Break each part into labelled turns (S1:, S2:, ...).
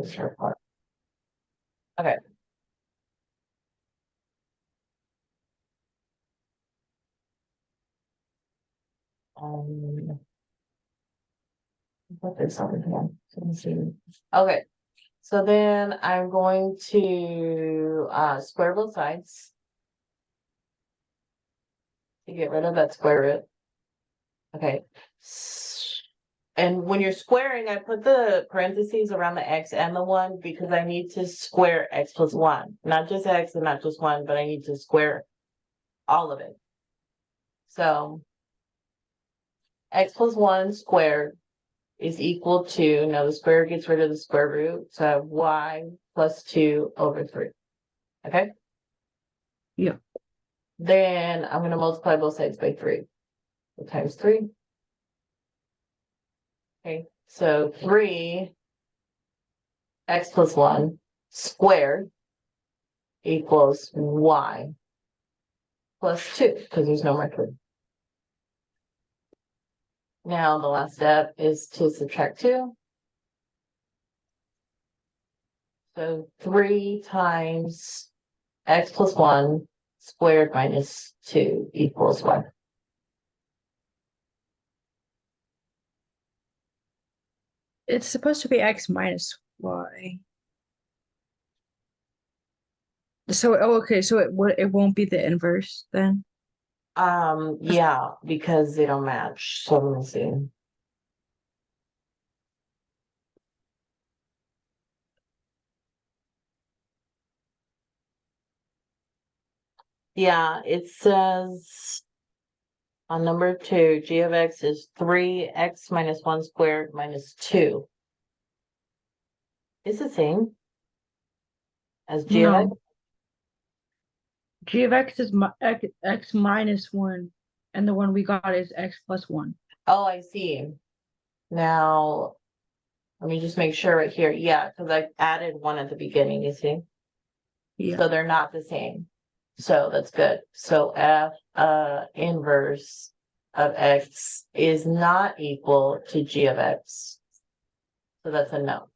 S1: is your part. Okay. Put this over here. So let me see. Okay. So then I'm going to square both sides to get rid of that square root. Okay. And when you're squaring, I put the parentheses around the x and the 1 because I need to square x plus 1. Not just x and not just 1, but I need to square all of it. So x plus 1 squared is equal to, now the square gets rid of the square root, so I have y plus 2 over 3. Okay?
S2: Yeah.
S1: Then I'm going to multiply both sides by 3. So times 3. Okay, so 3 x plus 1 squared equals y plus 2, because there's no more 3. Now the last step is to subtract 2. So 3 times x plus 1 squared minus 2 equals 1.
S2: It's supposed to be x minus y. So, okay, so it won't be the inverse then?
S1: Yeah, because they don't match. So let me see. Yeah, it says on number 2, g of x is 3x minus 1 squared minus 2. It's the same as g of x.
S2: No. G of x is x minus 1, and the one we got is x plus 1.
S1: Oh, I see. Now, let me just make sure right here. Yeah, because I added 1 at the beginning, you see?
S2: Yeah.
S1: So they're not the same. So that's good. So f inverse of x is not equal to g of x. So that's a no.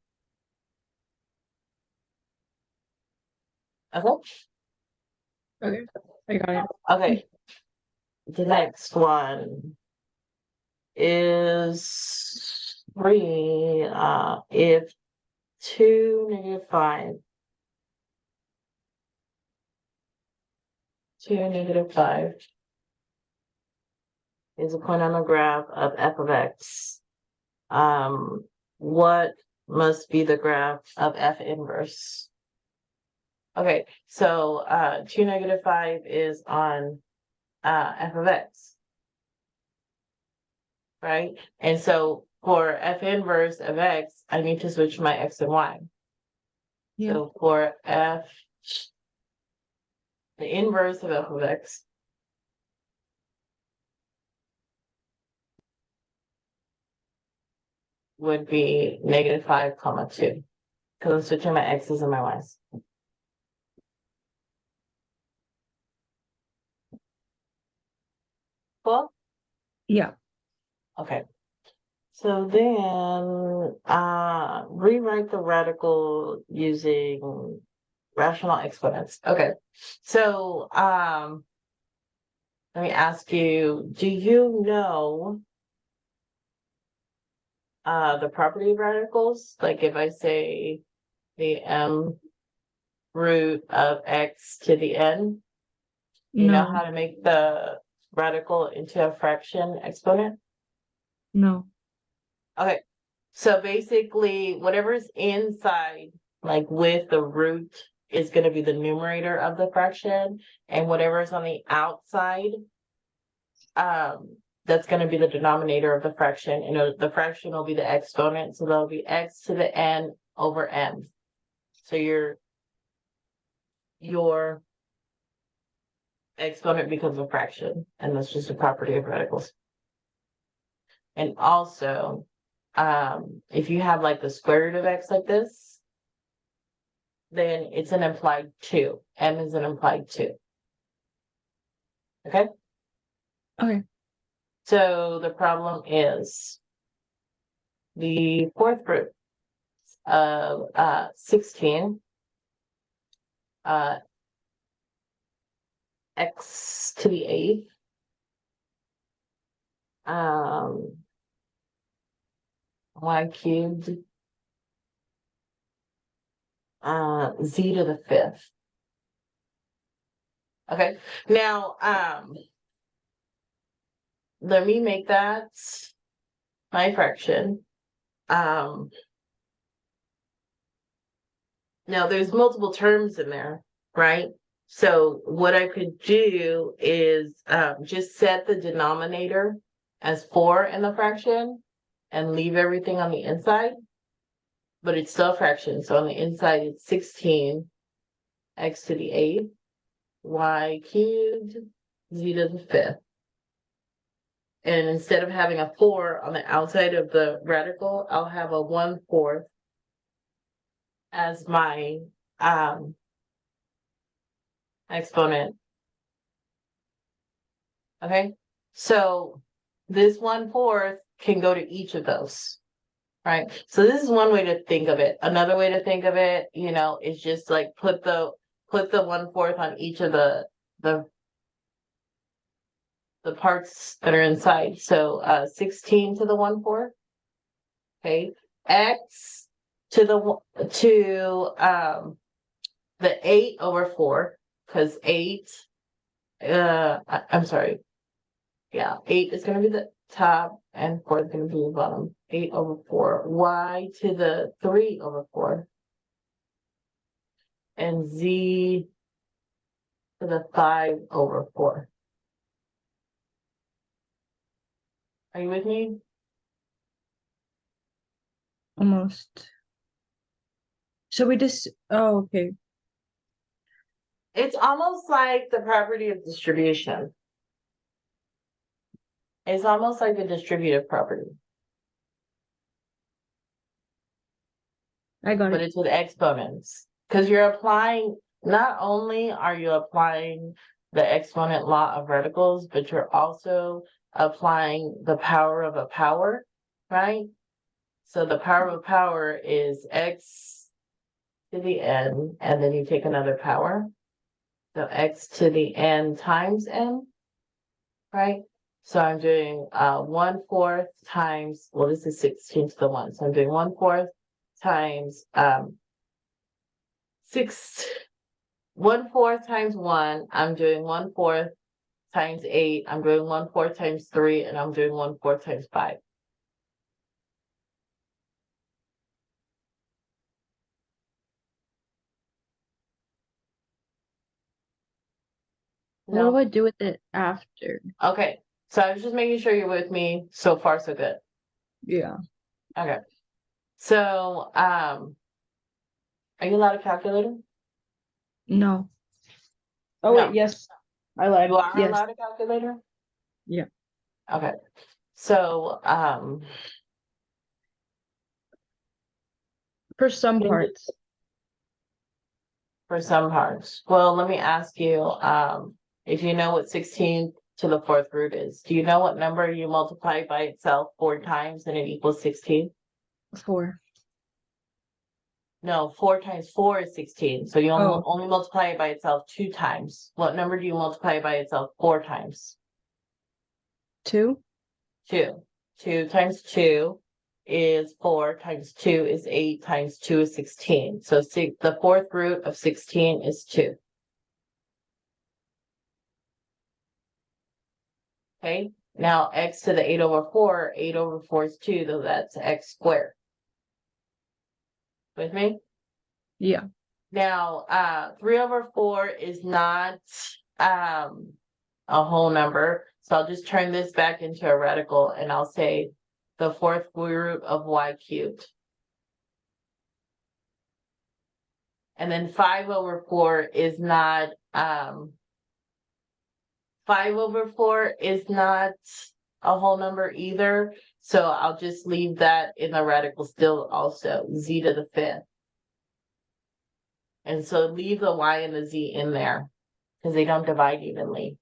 S1: Okay.
S2: Okay, I got it.
S1: Okay. The next one is 3. If 2 negative 5. 2 negative 5 is a point on the graph of f of x. What must be the graph of f inverse? Okay, so 2 negative 5 is on f of x, right? And so for f inverse of x, I need to switch my x and y.
S2: Yeah.
S1: So for f, the inverse of f of x would be negative 5 comma 2, because I'm switching my x's and my y's. Cool?
S2: Yeah.
S1: Okay. So then rewrite the radical using rational exponents. Okay. So let me ask you, do you know the property of radicals? Like if I say the m root of x to the n, you know
S2: No.
S1: how to make the radical into a fraction exponent?
S2: No.
S1: Okay. So basically, whatever's inside, like with the root, is going to be the numerator of the fraction, and whatever's on the outside, that's going to be the denominator of the fraction, and the fraction will be the exponent, so that'll be x to the n over n. So your exponent becomes a fraction, and that's just a property of radicals. And also, if you have like the square root of x like this, then it's an implied 2. M is an implied 2. Okay?
S2: Okay.
S1: So the problem is the fourth root of 16 x to the 8th y cubed z to the 5th. Okay, now let me make that my fraction. Now there's multiple terms in there, right? So what I could do is just set the denominator as 4 in the fraction and leave everything on the inside, but it's still a fraction. So on the inside, it's 16 x to the 8th y cubed z to the 5th. And instead of having a 4 on the outside of the radical, I'll have a 1/4 as my exponent. Okay, so this 1/4 can go to each of those, right? So this is one way to think of it. Another way to think of it, is just like put the 1/4 on each of the parts that are inside. So 16 to the 1/4. Okay, x to the 8/4, because 8 I'm sorry, yeah, 8 is going to be the top and 4 is going to be the bottom. 8/4 y to the 3/4 and z to the 5/4. Are you with me?
S2: Almost. So we just, oh, okay.
S1: It's almost like the property of distribution. It's almost like a distributive property,
S2: I got
S1: but
S2: it.
S1: it's with exponents. Because you're applying, not only are you applying the exponent law of radicals, but you're also applying the power of a power, right? So the power of a power is x to the n, and then you take another power. So x to the n times n, right? So I'm doing 1/4 times, well, this is 16 to the 1. So I'm doing 1/4 times 1/4 times 1. I'm doing 1/4 times 8. I'm doing 1/4 times 3, and I'm doing 1/4 times 5.
S2: What do
S1: No?
S2: I do with it after?
S1: Okay. So I was just making sure you're with me. So far, so good.
S2: Yeah.
S1: Okay. So, are you allowed a calculator?
S2: No. Oh,
S1: No.
S2: wait, yes. I lied.
S1: You are
S2: Yes.
S1: allowed a calculator?
S2: Yeah.
S1: Okay. So,
S2: For some parts.
S1: for some parts. Well, let me ask you, if you know what 16 to the 4th root is, do you know what number you multiply by itself 4 times and it equals 16?
S2: 4.
S1: No, 4 times 4 is 16. So you
S2: Oh,
S1: only multiply it by itself 2 times. What number do you multiply by itself 4 times?
S2: 2.
S1: 2. 2 times 2 is 4 times 2 is 8 times 2 is 16. So the 4th root of 16 is 2. Okay, now x to the 8/4, 8/4 is 2, so that's x squared. With me?
S2: Yeah.
S1: Now, 3/4 is not a whole number, so I'll just turn this back into a radical and I'll say the 4th root of y cubed. And then 5/4 is not 5/4 is not a whole number either. So I'll just leave that in the radical still also, z to the 5th. And so leave the y and the z in there because they don't divide evenly.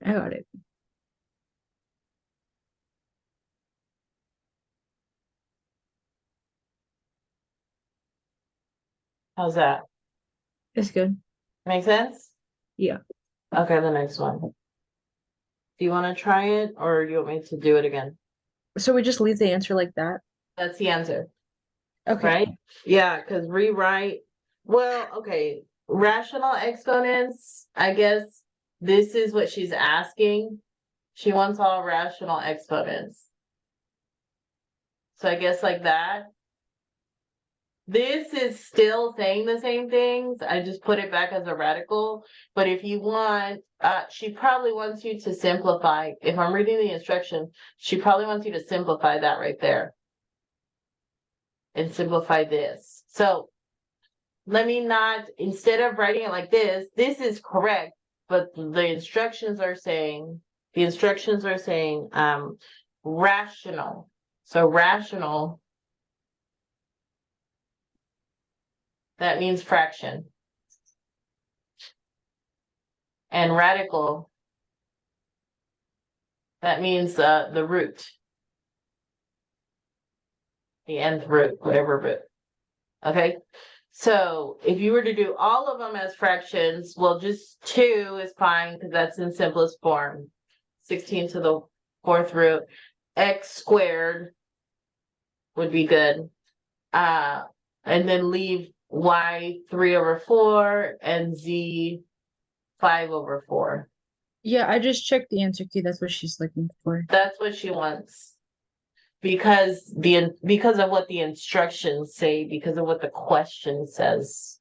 S2: I got it.
S1: How's that?
S2: It's good.
S1: Make sense?
S2: Yeah.
S1: Okay, the next one. Do you want to try it or do you want me to do it again?
S2: So we just leave the answer like that.
S1: That's the answer,
S2: Okay.
S1: right? Yeah, because rewrite. Well, okay. Rational exponents, I guess this is what she's asking. She wants all rational exponents. So I guess like that. This is still saying the same things. I just put it back as a radical. But if you want, she probably wants you to simplify. If I'm reading the instruction, she probably wants you to simplify that right there and simplify this. So let me not, instead of writing it like this is correct, but the instructions are saying, rational. So rational, that means fraction. And radical, that means the root, the nth root, whatever root. Okay. So if you were to do all of them as fractions, well, just 2 is fine because that's in simplest form. 16 to the 4th root. X squared would be good. And then leave y 3/4 and z 5/4.
S2: Yeah, I just checked the answer key. That's what she's looking for.
S1: That's what she wants. Because of what the instructions say, because of what the question says.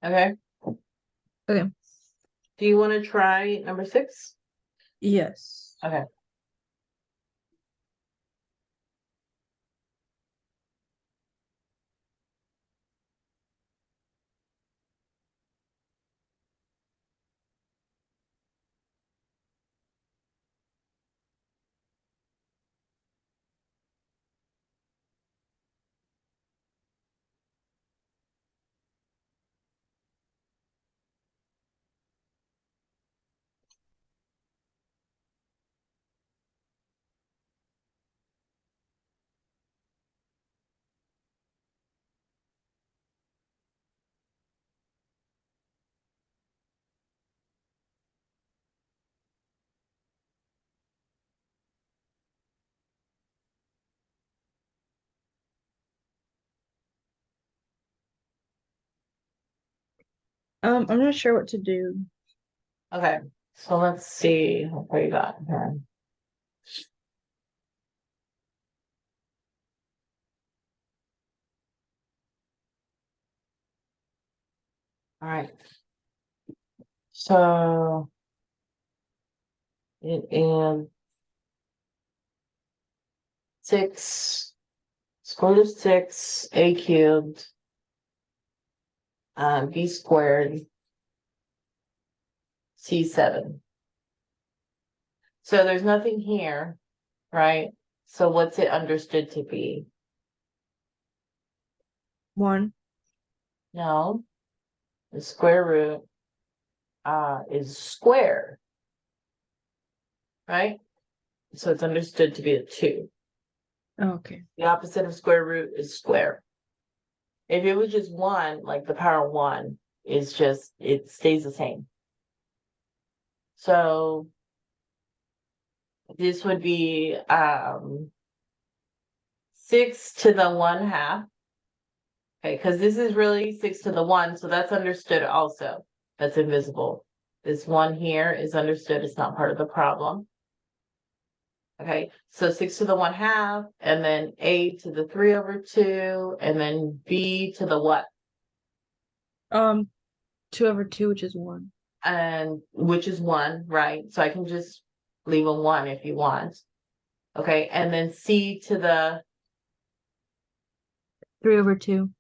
S1: Okay.
S2: Okay.
S1: Do you want to try number 6?
S2: Yes.
S1: Okay.
S2: I'm not sure what to do.
S1: Okay. So let's see what you got here. All right. So it is 6 square root of 6 a cubed b squared c7. So there's nothing here, right? So what's it understood to be?
S2: 1.
S1: No, the square root is square, right? So it's understood to be a 2.
S2: Okay.
S1: The opposite of square root is square. If it was just 1, like the power of 1 is just, it stays the same. So this would be 6 to the 1/2. Okay, because this is really 6 to the 1, so that's understood also. That's invisible. This 1 here is understood, it's not part of the problem. Okay, so 6 to the 1/2, and then a to the 3/2, and then b to the what?
S2: 2/2, which is 1.
S1: And which is 1, right? So I can just leave a 1 if you want. Okay, and then c to the
S2: 3/2.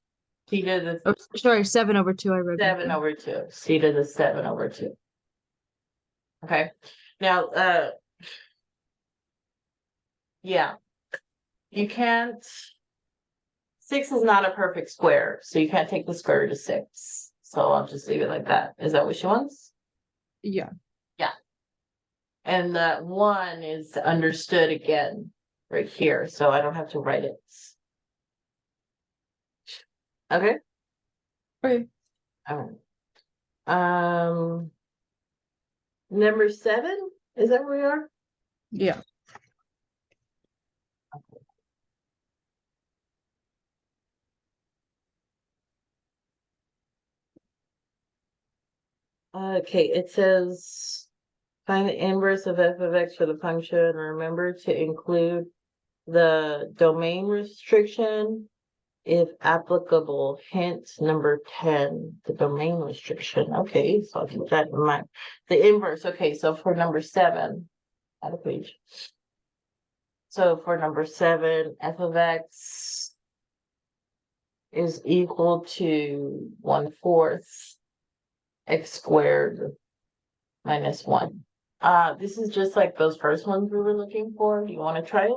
S1: c to the
S2: Oh, sorry, 7/2. I read
S1: 7/2. C to the 7/2. Okay. Now, Yeah, you can't. 6 is not a perfect square, so you can't take the square root of 6. So I'll just leave it like that. Is that what she wants?
S2: Yeah.
S1: Yeah. And that 1 is understood again right here, so I don't have to write it. Okay.
S2: Okay.
S1: All right. Number 7, is that where we are?
S2: Yeah.
S1: Okay, it says find the inverse of f of x for the function. Remember to include the domain restriction if applicable. Hint number 10, the domain restriction. Okay, so I'll keep that in mind. The inverse. Okay, so for number 7, out of page. So for number 7, f of x is equal to 1/4 x squared minus 1. This is just like those first ones we were looking for. Do you want to try it?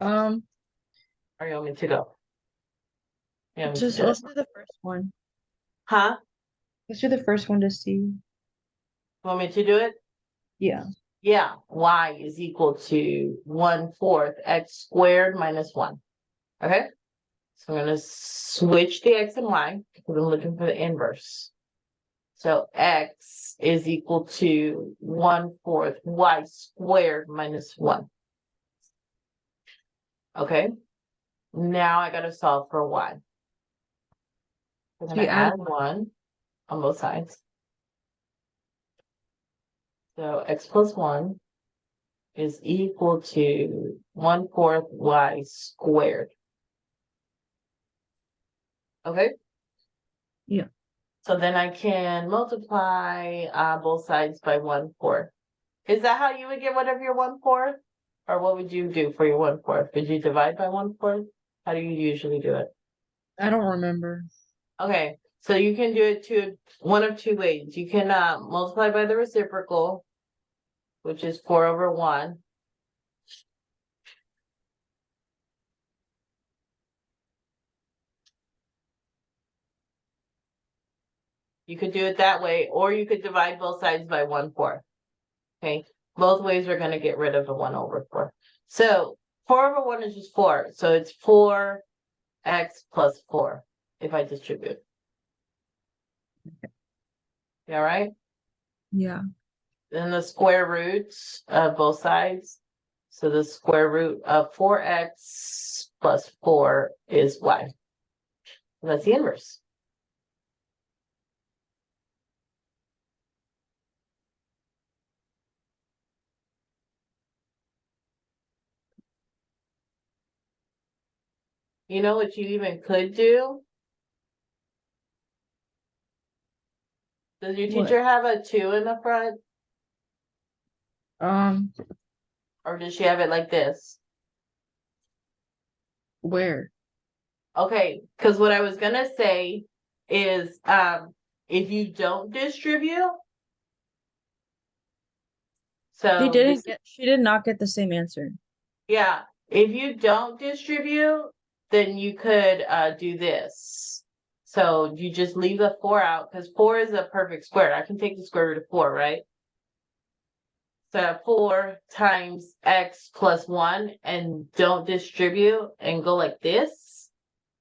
S2: Um,
S1: Or you want me to go? You want me to
S2: just
S1: do it?
S2: let's do the first one.
S1: Huh?
S2: Let's do the first one to see.
S1: You want me to do it?
S2: Yeah.
S1: Yeah, y is equal to 1/4 x squared minus 1. Okay? So I'm going to switch the x and y because I'm looking for the inverse. So x is equal to 1/4 y squared minus 1. Okay? Now I got to solve for y. We're
S2: So
S1: going
S2: you
S1: to
S2: add
S1: add 1 on both sides. So x plus 1 is equal to 1/4 y squared. Okay?
S2: yeah.
S1: So then I can multiply both sides by 1/4. Is that how you would get whatever your 1/4? Or what would you do for your 1/4? Would you divide by 1/4? How do you usually do it?
S2: I don't remember.
S1: Okay, so you can do it one of two ways. You can multiply by the reciprocal, which is 4/1. You could do it that way, or you could divide both sides by 1/4. Okay, both ways are going to get rid of the 1/4. So 4/1 is just 4. So it's 4x plus 4 if I distribute. You all right?
S2: Yeah.
S1: Then the square roots of both sides. So the square root of 4x plus 4 is y. That's the inverse. You know what you even could do? Does your
S2: What?
S1: teacher have a 2 in the front?
S2: Um,
S1: Or does she have it like this?
S2: where?
S1: Okay, because what I was gonna say is if you don't distribute, so this
S2: She did not get the same answer.
S1: yeah, if you don't distribute, then you could do this. So you just leave the 4 out because 4 is a perfect square. I can take the square root of 4, right? So 4 times x plus 1 and don't distribute and go like this.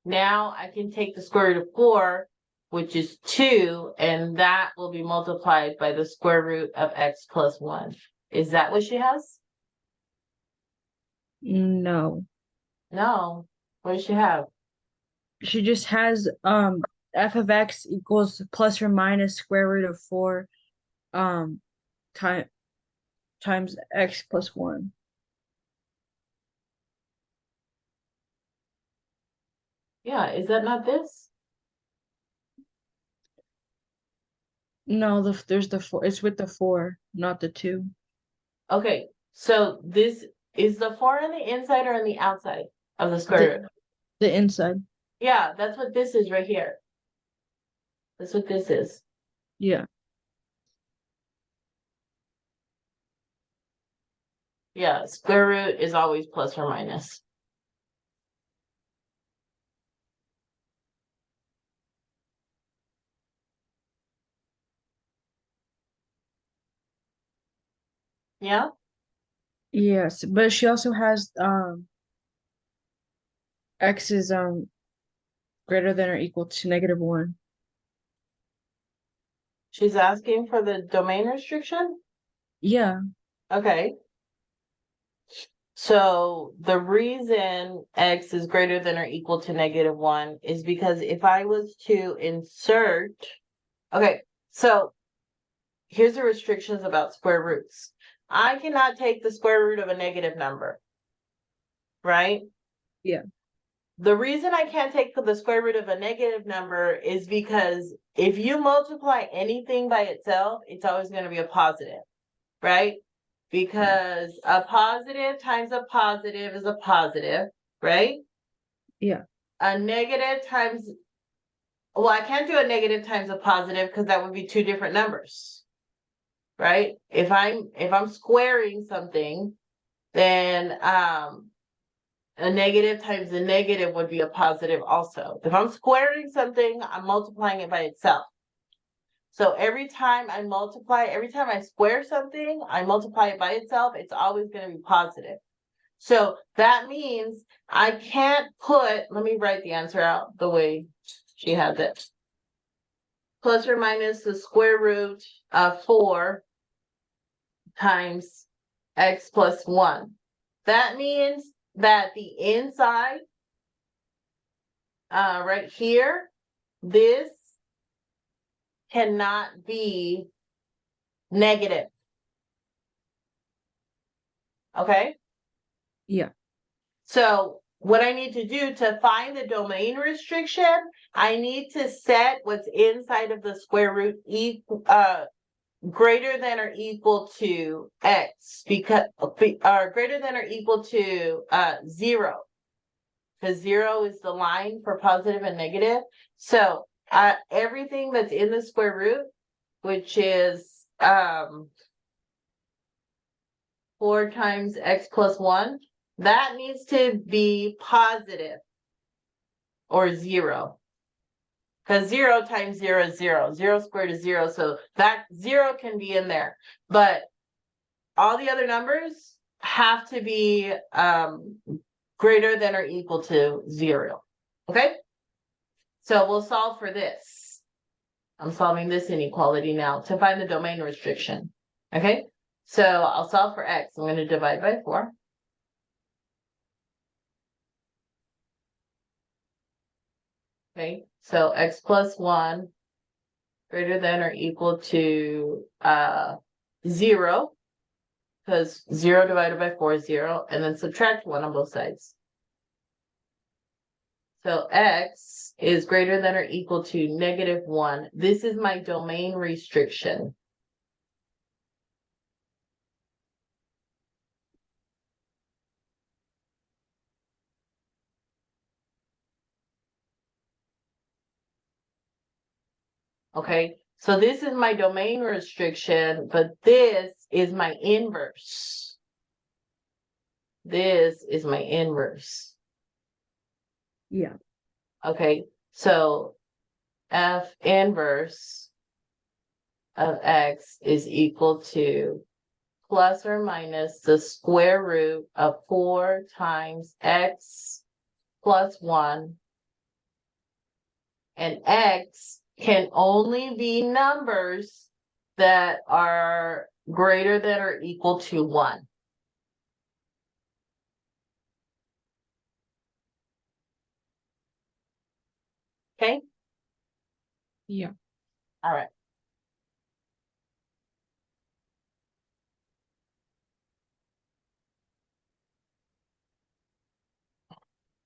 S1: Now I can take the square root of 4, which is 2, and that will be multiplied by the square root of x plus 1. Is that what she has?
S2: No.
S1: No. What does she have?
S2: She just has f of x equals plus or minus square root of 4 um time times x plus 1.
S1: Yeah, is that not this?
S2: No, there's the 4. It's with the 4, not the 2.
S1: Okay, so this is the 4 on the inside or on the outside of the square root?
S2: The inside.
S1: Yeah, that's what this is right here. That's what this is.
S2: Yeah.
S1: Yeah, square root is always plus or minus. Yeah,
S2: Yes, but she also has x is greater than or equal to -1.
S1: she's asking for the domain restriction.
S2: Yeah,
S1: Okay. So the reason x is greater than or equal to -1 is because if I was to insert, okay, so here's the restrictions about square roots. I cannot take the square root of a negative number, right?
S2: yeah,
S1: The reason I can't take the square root of a negative number is because if you multiply anything by itself, it's always going to be a positive, right? Because a positive times a positive is a positive, right?
S2: yeah,
S1: A negative times, well, I can't do a negative times a positive because that would be two different numbers, right? If I'm squaring something, then a negative times a negative would be a positive also. If I'm squaring something, I'm multiplying it by itself. So every time I square something, I multiply it by itself, it's always going to be positive. So that means I can't let me write the answer out the way she has it. Plus or minus the square root of 4 times x plus 1. That means that the inside, right here, this cannot be negative. Okay?
S2: yeah,
S1: So what I need to do to find the domain restriction, I need to set what's inside of the square root greater than or equal to x, because greater than or equal to 0, because 0 is the line for positive and negative. So everything that's in the square root, which is 4 times x plus 1, that needs to be positive or 0. Because 0 times 0 is 0. 0 squared is 0. So that 0 can be in there. But all the other numbers have to be greater than or equal to 0. Okay? So we'll solve for this. I'm solving this inequality now to find the domain restriction. Okay? So I'll solve for x. I'm going to divide by 4. Okay? So x plus 1 greater than or equal to 0, because 0 divided by 4 is 0, and then subtract 1 on both sides. So x is greater than or equal to -1. This is my domain restriction. Okay, so this is my domain restriction, but this is my inverse. This is my inverse.
S2: yeah,
S1: Okay, so f inverse of x is equal to plus or minus the square root of 4 times x plus 1. And x can only be numbers that are greater than or equal to 1. Okay?
S2: yeah.
S1: All right.